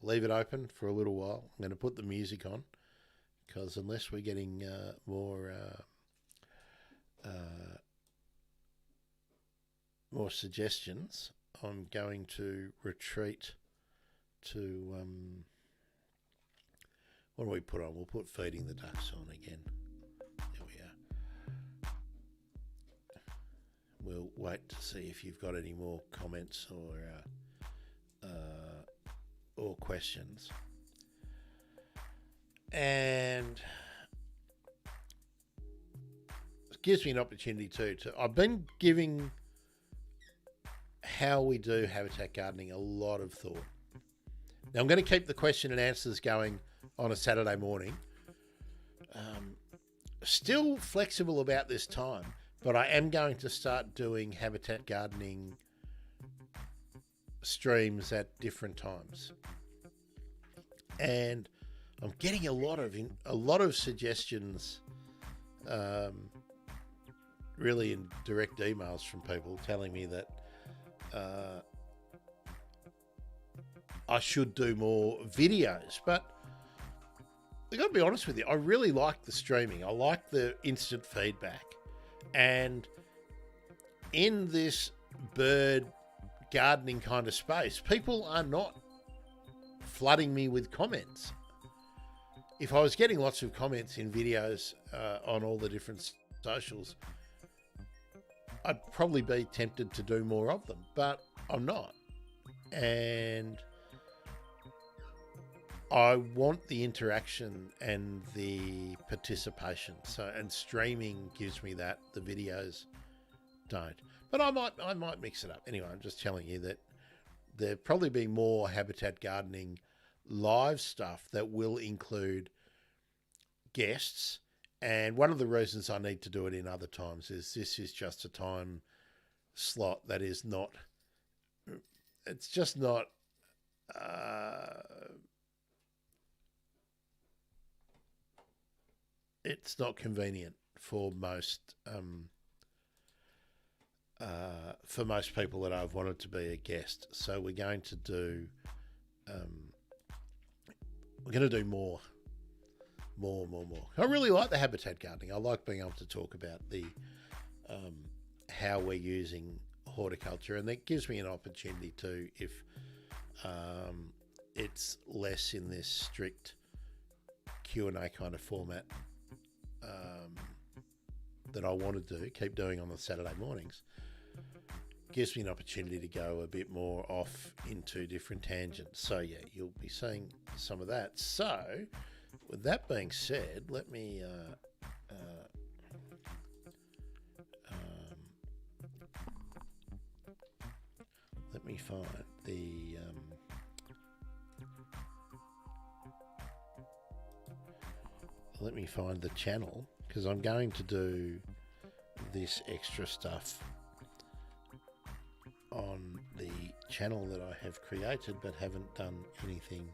leave it open for a little while. I'm going to put the music on, because unless we're getting more suggestions, I'm going to retreat to, what do we put on? We'll put feeding the ducks on again. There we are. We'll wait to see if you've got any more comments or questions. And it gives me an opportunity too. I've been giving how we do habitat gardening a lot of thought. Now I'm going to keep the question and answers going on a Saturday morning. Still flexible about this time, but I am going to start doing habitat gardening streams at different times. And I'm getting a lot of suggestions, really in direct emails from people telling me that I should do more videos. But I got to be honest with you, I really like the streaming. I like the instant feedback. And in this bird gardening kind of space, people are not flooding me with comments. If I was getting lots of comments in videos on all the different socials, I'd probably be tempted to do more of them, but I'm not. And I want the interaction and the participation. And streaming gives me that. The videos don't. But I might mix it up. Anyway, I'm just telling you that there'll probably be more habitat gardening live stuff that will include guests. And one of the reasons I need to do it in other times is this is just a time slot that is not, it's just not, it's not convenient for most people that I've wanted to be a guest. So we're going to do more. I really like the habitat gardening. I like being able to talk about the how we're using horticulture, and that gives me an opportunity to, if it's less in this strict Q&A kind of format that I want to keep doing on the Saturday mornings, gives me an opportunity to go a bit more off into different tangents. So yeah, you'll be seeing some of that. So with that being said, let me find the channel, because I'm going to do this extra stuff on the channel that I have created but haven't done anything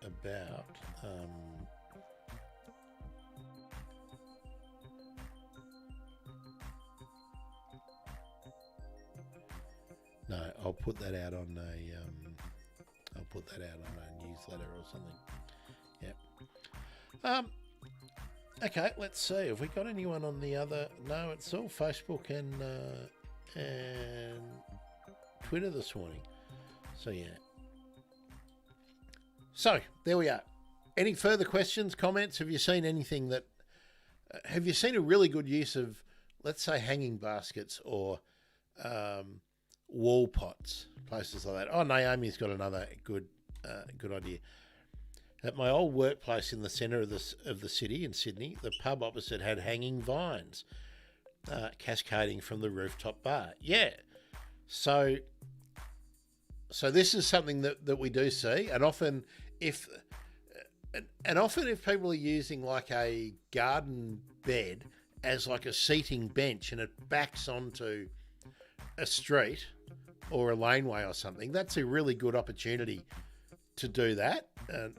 about. No, I'll put that out on a newsletter or something. Yep. Okay, let's see. Have we got anyone on the other? No, it's all Facebook and Twitter this morning. So yeah. So there we are. Any further questions, comments? Have you seen anything that? Have you seen a really good use of, let's say, hanging baskets or wall pots, places like that? Oh, Naomi's got another good idea. At my old workplace in the centre of the city in Sydney, the pub opposite had hanging vines cascading from the rooftop bar. Yeah. So this is something that we do see, and often if people are using like a garden bed as like a seating bench and it backs onto a street or a laneway or something, that's a really good opportunity to do that.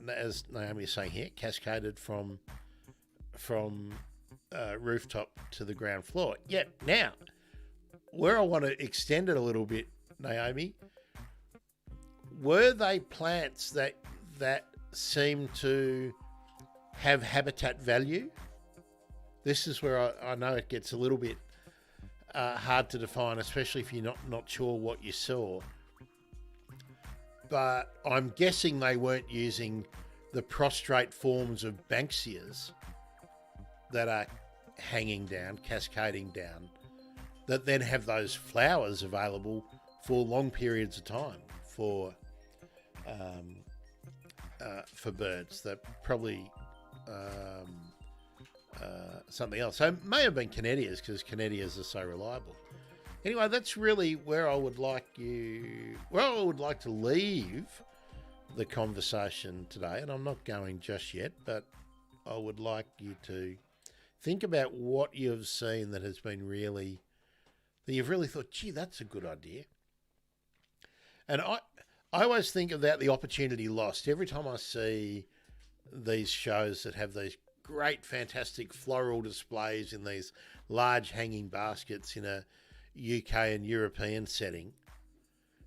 As Naomi is saying here, cascaded from rooftop to the ground floor. Yeah. Now, where I want to extend it a little bit, Naomi, were they plants that seem to have habitat value? This is where I know it gets a little bit hard to define, especially if you're not sure what you saw. but I'm guessing they weren't using the prostrate forms of Banksias that are hanging down, cascading down, that then have those flowers available for long periods of time for birds. That probably something else. So it may have been Canedias, because Canedias are so reliable. Anyway, that's really where I would like to leave the conversation today. And I'm not going just yet, but I would like you to think about what you've seen that has been that you've really thought, gee, that's a good idea. And I always think about the opportunity lost every time I see these shows that have these great, fantastic floral displays in these large hanging baskets in a UK and European setting.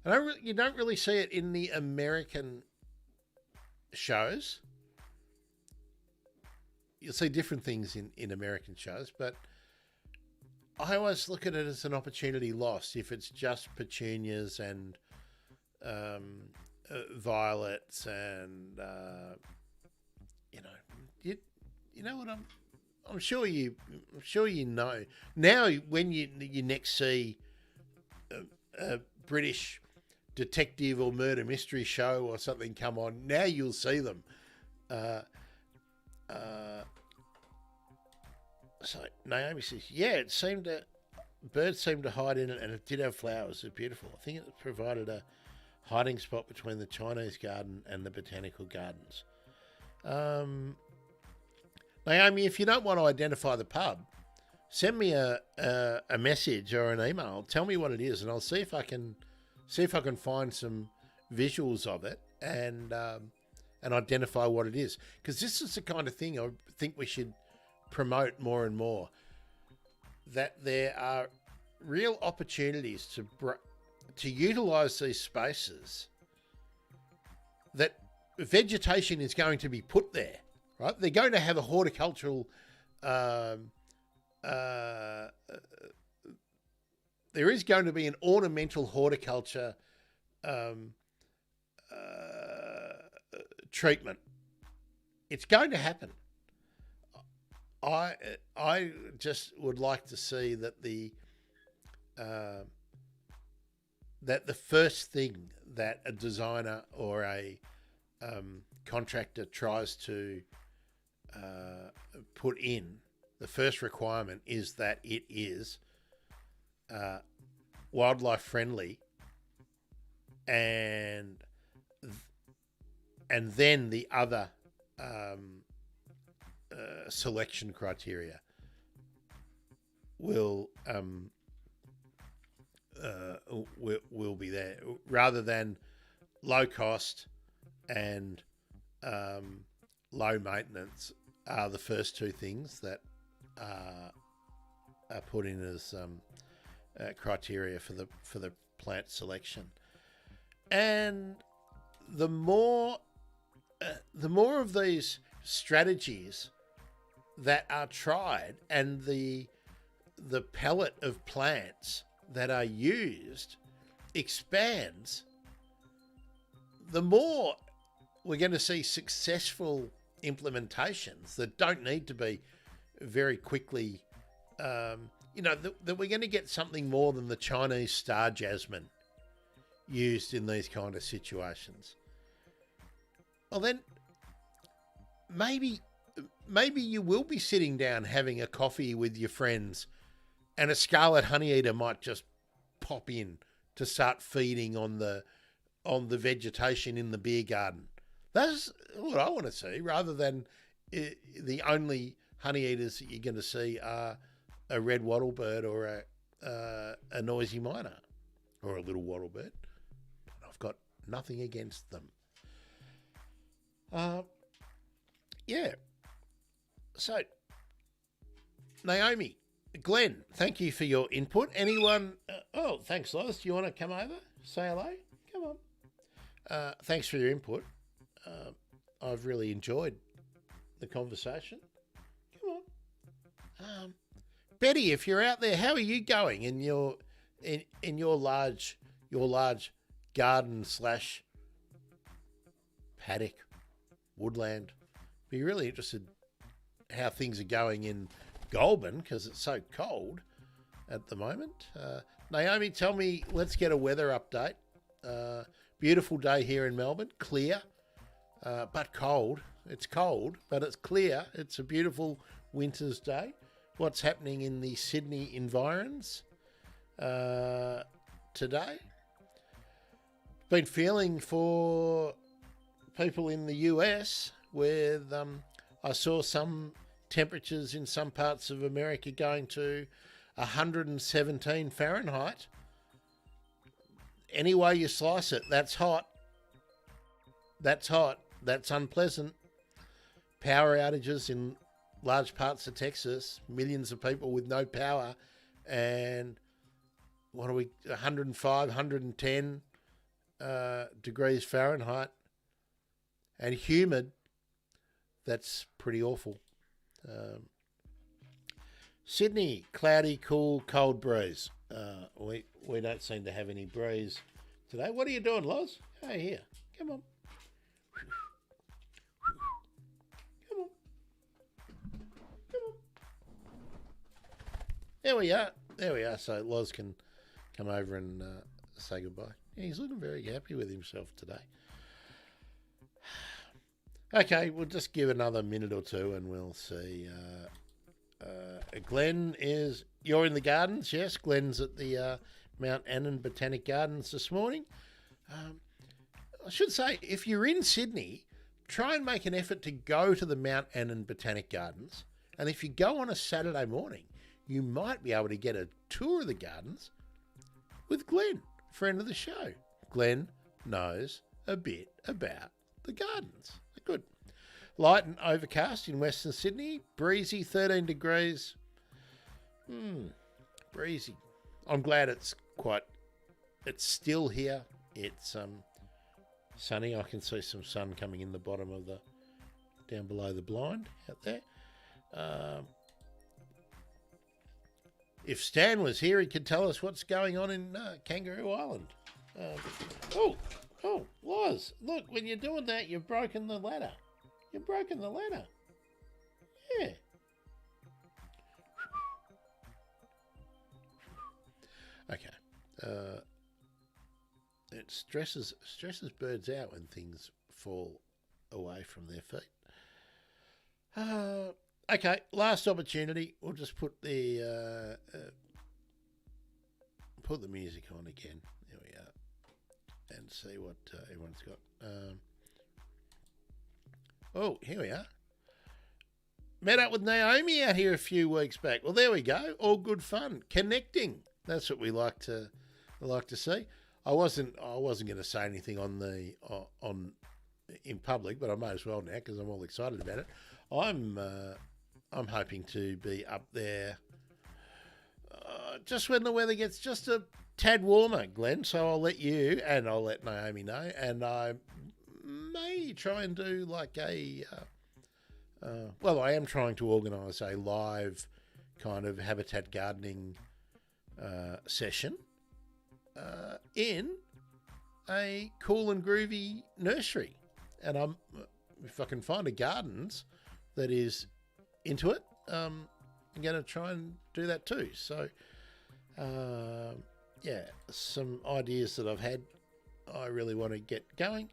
And you don't really see it in the American shows. You'll see different things in American shows, but I always look at it as an opportunity lost if it's just petunias and violets and you know what I'm sure you know now. When you next see a British detective or murder mystery show or something come on, now you'll see them. So Naomi says, yeah, birds seemed to hide in it, and it did have flowers. It's beautiful. I think it provided a hiding spot between the Chinese garden and the botanical gardens. Naomi, if you don't want to identify the pub, send me a message or an email. Tell me what it is, and I'll see if I can find some visuals of it and identify what it is. Because this is the kind of thing I think we should promote more and more. That there are real opportunities to utilise these spaces. That vegetation is going to be put there. Right, they're going to have a horticultural. There is going to be an ornamental horticulture treatment. It's going to happen. I just would like to see that the first thing that a designer or a contractor tries to put in, the first requirement is that it is wildlife friendly, and then the other selection criteria will be there, rather than low cost and low maintenance are the first two things that are put in as criteria for the plant selection. And the more of these strategies that are tried, and the palette of plants that are used expands, the more we're going to see successful implementations that don't need to be very quickly, that we're going to get something more than the Chinese star jasmine used in these kind of situations. Well, then maybe you will be sitting down having a coffee with your friends, and a scarlet honeyeater might just pop in to start feeding on the vegetation in the beer garden. That's what I want to see, rather than the only honeyeaters that you're going to see are a red wattlebird or a noisy miner or a little wattlebird. I've got nothing against them. Yeah. So, Naomi, Glenn, thank you for your input. Anyone? Thanks, Lois. Do you want to come over? Say hello? Come on. Thanks for your input. I've really enjoyed the conversation. Come on. Betty, if you're out there, how are you going in your large garden / paddock, woodland. Be really interested how things are going in Goulburn because it's so cold at the moment. Naomi, tell me, let's get a weather update. Beautiful day here in Melbourne, clear, but cold. It's cold, but it's clear. It's a beautiful winter's day. What's happening in the Sydney environs today? Been feeling for people in the US with I saw some temperatures in some parts of America going to 117 Fahrenheit. Any way you slice it, that's hot. That's hot. That's unpleasant. Power outages in large parts of Texas, millions of people with no power, and 105, 110 degrees Fahrenheit, and humid. That's pretty awful. Sydney, cloudy, cool, cold breeze. We don't seem to have any breeze today. What are you doing, Loz? Hey, here. Come on. Come on. Come on. There we are. There we are. So Loz can come over and say goodbye. Yeah, he's looking very happy with himself today. Okay, we'll just give another minute or two and we'll see. Glenn you're in the gardens, yes? Glenn's at the Mount Annan Botanic Gardens this morning. I should say, if you're in Sydney, try and make an effort to go to the Mount Annan Botanic Gardens. And if you go on a Saturday morning, you might be able to get a tour of the gardens with Glenn, friend of the show. Glenn knows a bit about the gardens. Good. Light and overcast in Western Sydney. Breezy, 13 degrees. Breezy. I'm glad it's still here. It's sunny. I can see some sun coming in the bottom of down below the blind out there. If Stan was here, he could tell us what's going on in Kangaroo Island. Loz, look, when you're doing that, you've broken the ladder. You've broken the ladder. Yeah. Okay. It stresses birds out when things fall away from their feet. Okay, last opportunity. We'll just put the music on again. There we are, and see what everyone's got. Here we are. Met up with Naomi out here a few weeks back. Well, there we go. All good fun, connecting. That's what we like to see. I wasn't going to say anything on in public, but I might as well now because I'm all excited about it. I'm hoping to be up there just when the weather gets just a tad warmer, Glenn. So I'll let you and I'll let Naomi know, and I may try and do like I am trying to organise a live kind of habitat gardening session in a cool and groovy nursery, and if I can find a gardens that is into it, I'm going to try and do that too. So some ideas that I've had I really want to get going.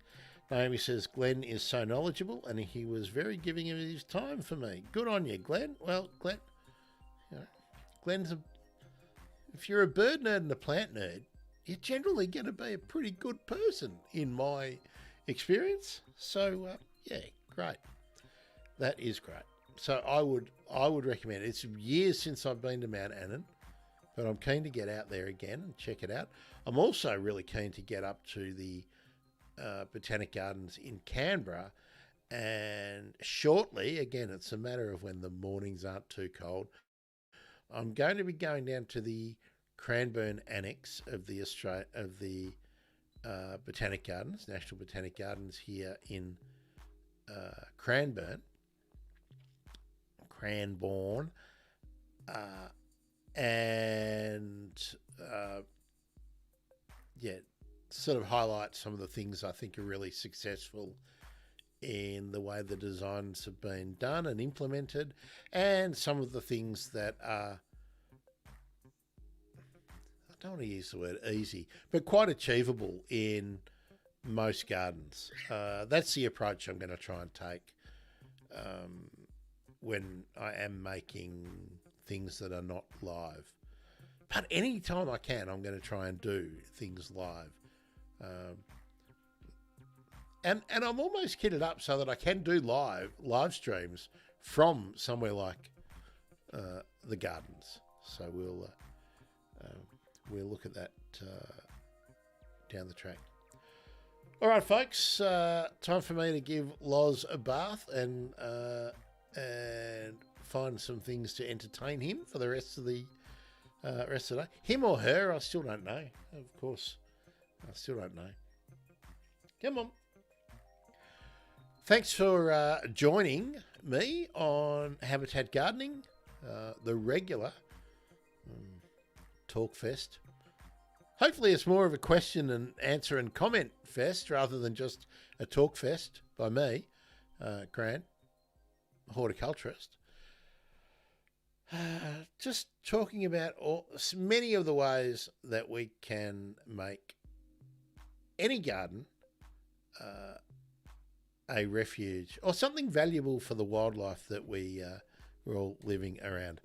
Naomi says Glenn is so knowledgeable and he was very giving of his time for me. Good on you, Glenn. Well, Glenn, if you're a bird nerd and a plant nerd, you're generally going to be a pretty good person in my experience. So great. That is great. So I would recommend it. It's years since I've been to Mount Annan, but I'm keen to get out there again and check it out. I'm also really keen to get up to the Botanic Gardens in Canberra, and shortly, again, it's a matter of when the mornings aren't too cold, I'm going to be going down to the Cranbourne Annex of the Botanic Gardens, National Botanic Gardens here in Cranbourne, sort of highlight some of the things I think are really successful in the way the designs have been done and implemented, and some of the things that are, I don't want to use the word easy, but quite achievable in most gardens. That's the approach I'm going to try and take when I am making things that are not live. But any time I can, I'm going to try and do things live. And I'm almost kitted up so that I can do live streams from somewhere like the gardens. So we'll look at that down the track. All right, folks. Time for me to give Loz a bath and find some things to entertain him for the rest of the day. Him or her, I still don't know. Of course, I still don't know. Come on. Thanks for joining me on Habitat Gardening, the regular Talk Fest. Hopefully it's more of a question and answer and comment fest rather than just a talk fest by me, Grant, horticulturist. Just talking about many of the ways that we can make any garden a refuge or something valuable for the wildlife that we're all living around.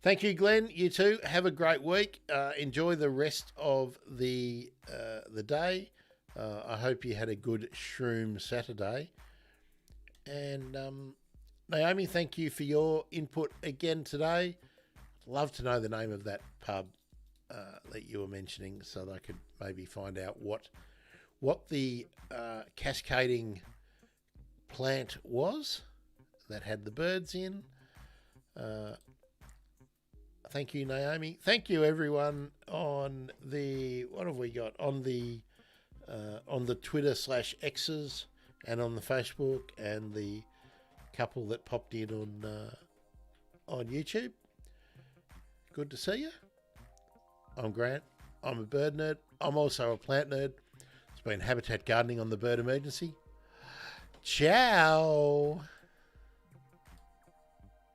Thank you, Glenn. You too. Have a great week. Enjoy the rest of the day. I hope you had a good Shroom Saturday. And Naomi, thank you for your input again today. I'd love to know the name of that pub that you were mentioning so that I could maybe find out what the cascading plant was that had the birds in. Thank you, Naomi. Thank you, everyone on the, what have we got? On the Twitter/X's and on the Facebook and the couple that popped in on YouTube. Good to see you. I'm Grant. I'm a bird nerd. I'm also a plant nerd. It's been Habitat Gardening on the Bird Emergency. Ciao.